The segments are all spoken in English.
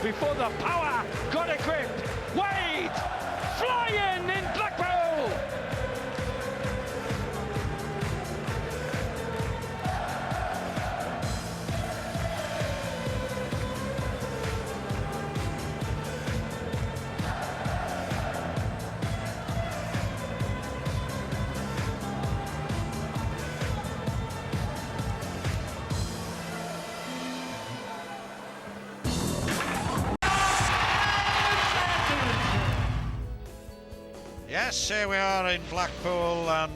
before the power got a grip. Wade flying in Blackpool. Yes, here we are in Blackpool and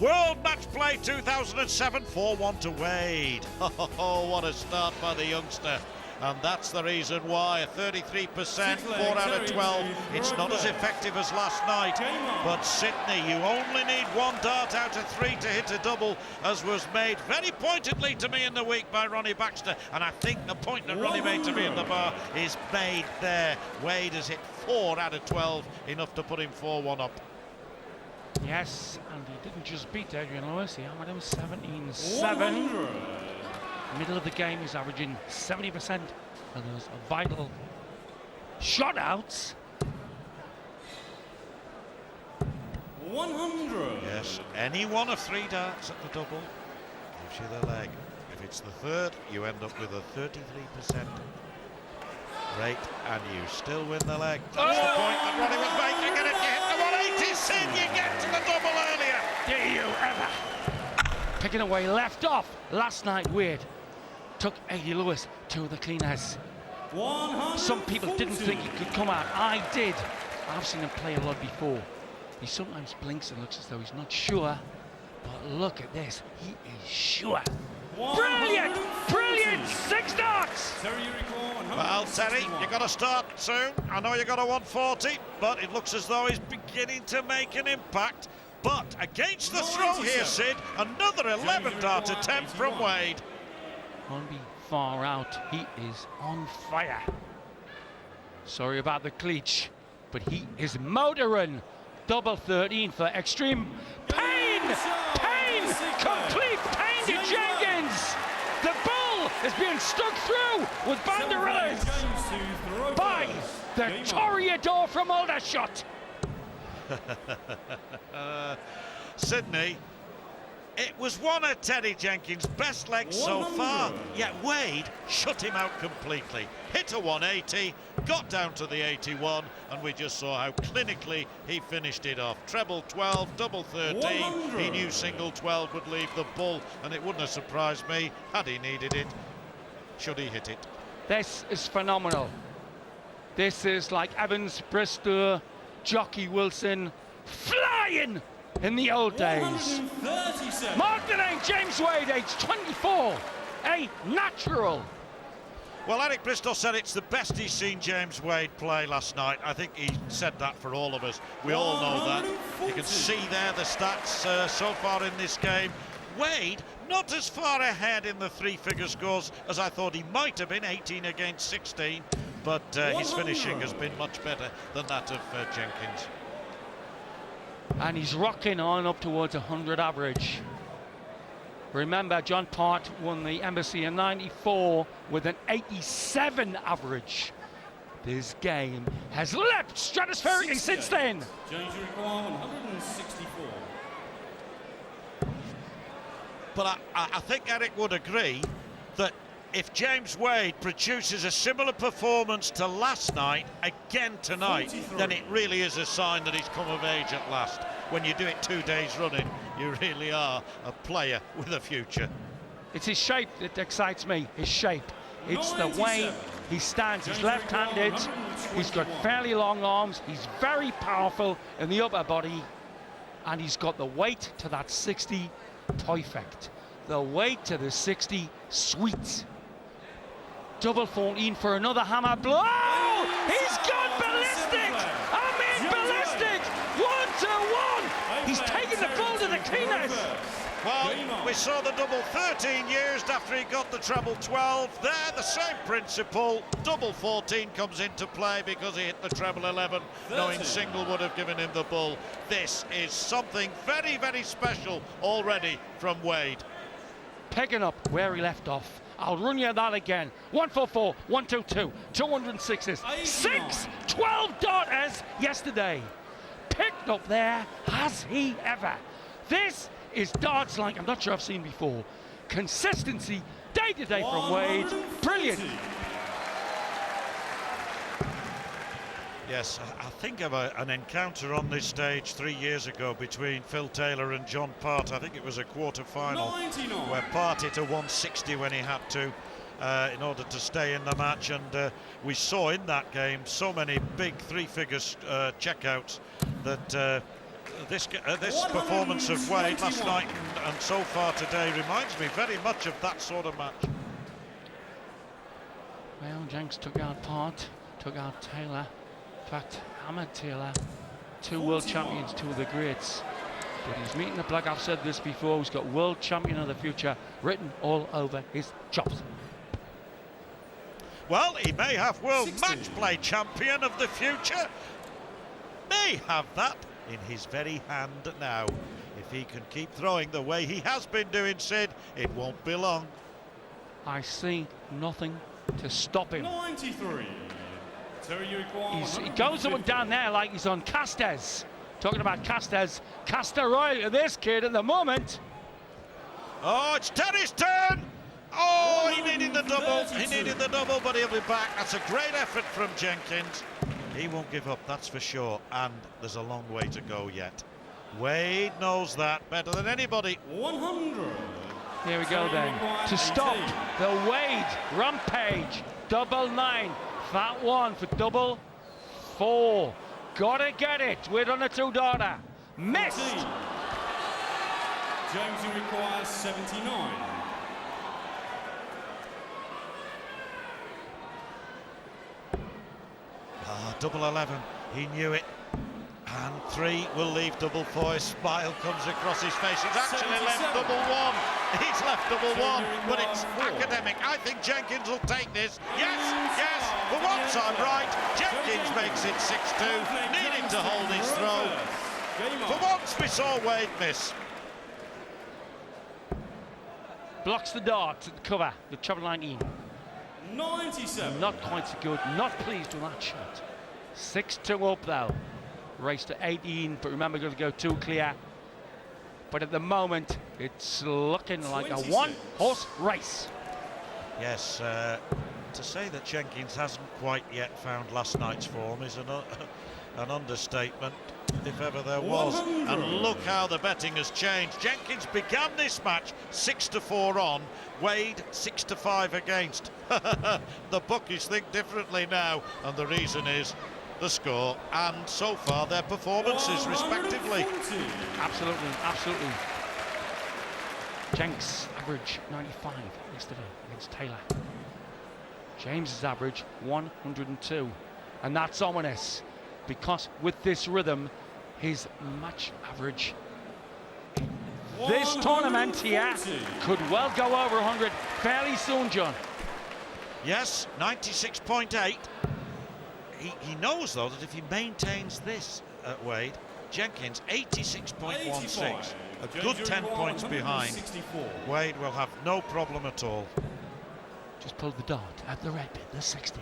World Matchplay 2007, 4-1 to Wade. Oh, what a start by the youngster. And that's the reason why, 33%, 4 out of 12. It's not as effective as last night. But Sydney, you only need one dart out of 3 to hit a double, as was made very pointedly to me in the week by Ronnie Baxter. And I think the point that Ronnie made to me in the bar is made there. Wade has hit 4 out of 12, enough to put him 4-1 up. Yes, and he didn't just beat Adrian Lewis, he hammered him 17-7. Middle of the game, he's averaging 70% of those vital shot outs. 100. Yes, any one of 3 darts at the double gives you the leg. If it's the third, you end up with a 33% rate, and you still win the leg. That's the point that Ronnie was making, and if you hit the 180, Sid, you get to the double earlier. Do you ever? Picking away, left off. Last night, Wade took Eddie Lewis to the cleaners. Some people didn't think he could come out. I did. I've seen him play a lot before. He sometimes blinks and looks as though he's not sure. But look at this. He is sure. Brilliant! Brilliant! 6 darts! Well, Terry, you've got to start soon. I know you've got a 140, but it looks as though he's beginning to make an impact. But against the throw here, Sid, another 11 dart attempt from Wade. Won't be far out. He is on fire. Sorry about the cleach, but he is motoring. Double 13 for extreme pain! Pain! Complete pain to Jenkins! The bull is being stuck through with banderillas by the Toreador from Aldershot. Sydney, it was one of Teddy Jenkins' best legs so far, yet Wade shut him out completely. Hit a 180, got down to the 81, and we just saw how clinically he finished it off. Treble 12, double 13, he knew single 12 would leave the bull, and it wouldn't have surprised me had he needed it, should he hit it. This is phenomenal. This is like Evans, Bristow, Jockey Wilson, flying in the old days. Mark the name, James Wade, age 24, a natural. Well, Eric Bristol said it's the best he's seen James Wade play last night. I think he said that for all of us. We all know that. You can see there the stats so far in this game. Wade not as far ahead in the 3-figure scores as I thought he might have been, 18 against 16, but his finishing has been much better than that of Jenkins. And he's rocking on up towards 100 average. Remember, John Part won the Embassy in '94 with an 87 average. This game has leapt stratospherically since then. James require 164. But I think Eric would agree that if James Wade produces a similar performance to last night again tonight, 43. then it really is a sign that he's come of age at last. When you do it 2 days running, you really are a player with a future. It's his shape that excites me, his shape. It's the way he stands. He's left-handed, he's got fairly long arms, he's very powerful in the upper body, and he's got the weight to that 60, perfect. The weight to the 60, sweet. Double 14 for another hammer blow! He's gone ballistic! I mean ballistic! 1-1! He's taken the ball to the cleaners! Well, we saw the double 13 used after he got the treble 12. There, the same principle. Double 14 comes into play because he hit the treble 11, knowing single would have given him the bull. This is something very, very special already from Wade. Picking up where he left off. I'll run you that again. 144, 122, 206s, 6, 12 darters yesterday. Picked up there, has he ever? This is darts like I'm not sure I've seen before. Consistency, day to day from Wade. Brilliant. Yes, I think of an encounter on this stage 3 years ago between Phil Taylor and John Part. I think it was a quarter-final where Part hit a 160 when he had to in order to stay in the match, and we saw in that game so many big three-figures checkouts that this performance of Wade last night and so far today reminds me very much of that sort of match. Well, Jenks took out Part, took out Taylor. In fact, Ahmed Taylor, 2 world champions, 2 of the greats. But he's meeting the bloke, I've said this before, he's got world champion of the future written all over his chops. Well, he may have world match play champion of the future. May have that in his very hand now. If he can keep throwing the way he has been doing, Sid, it won't be long. I see nothing to stop him. 93. He goes up and down there like he's on Castes. Talking about Castes, Castaroy to this kid at the moment. Oh, it's Terry's turn. Oh, he needed the double. He needed the double, but he'll be back. That's a great effort from Jenkins. He won't give up, that's for sure. And there's a long way to go yet. Wade knows that better than anybody. 100. Here we go then. To stop the Wade rampage. 99. That one for double 4. Gotta get it. We're on a 2-darter. Missed. James, you require 79. Double 11. He knew it. And 3 will leave double 4. A smile comes across his face. He's actually left double 1. He's left double 1, but it's academic. I think Jenkins will take this. Yes, yes. For once I'm right. Jenkins makes it 6-2. Needing to hold his throw. For once we saw Wade miss. Blocks the dart at the cover. The treble 19. 97. Not quite so good. Not pleased with that shot. 6-2 up though. Race to 18, but remember, got to go 2 clear. But at the moment, it's looking like 26. A one-horse race. Yes, to say that Jenkins hasn't quite yet found last night's form is an understatement, if ever there was. 100. And look how the betting has changed. Jenkins began this match 6-4 on, Wade 6-5 against. The bookies think differently now, and the reason is the score and so far their performances respectively. Absolutely, absolutely. Jenks average 95 yesterday against Taylor. James's average 102, and that's ominous because with this rhythm, his match average in this tournament here could well go over 100 fairly soon, John. Yes, 96.8. He knows, though, that if he maintains this at Wade, Jenkins 86.16, a good 10 points behind. Wade will have no problem at all. Just pulled the dart at the red bit, the 60.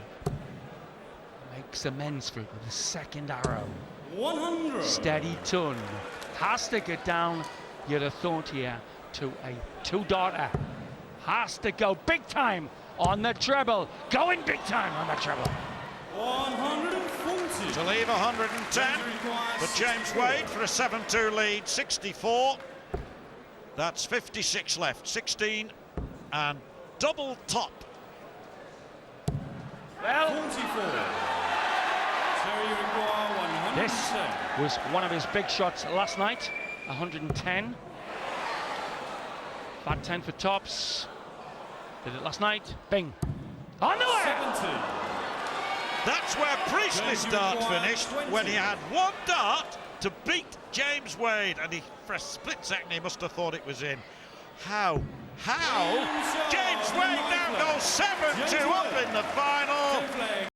Makes amends for it with the second arrow. 100. Steady ton. Has to get down, you'd have thought here, to a 2-darter. Has to go big time on the treble. Going big time on the treble. 140. To leave 110 for James Wade for a 7-2 lead, 64. That's 56 left, 16 and double top. Well, 44. Terry, you require 110. This was one of his big shots last night, 110. Flat 10 for tops. Did it last night. Bing. On the way! 70. That's where Priestley's dart finished, when he had 1 dart to beat James Wade, and he, for a split second, he must have thought it was in. How? James Wade now goes 7-2 up in the final.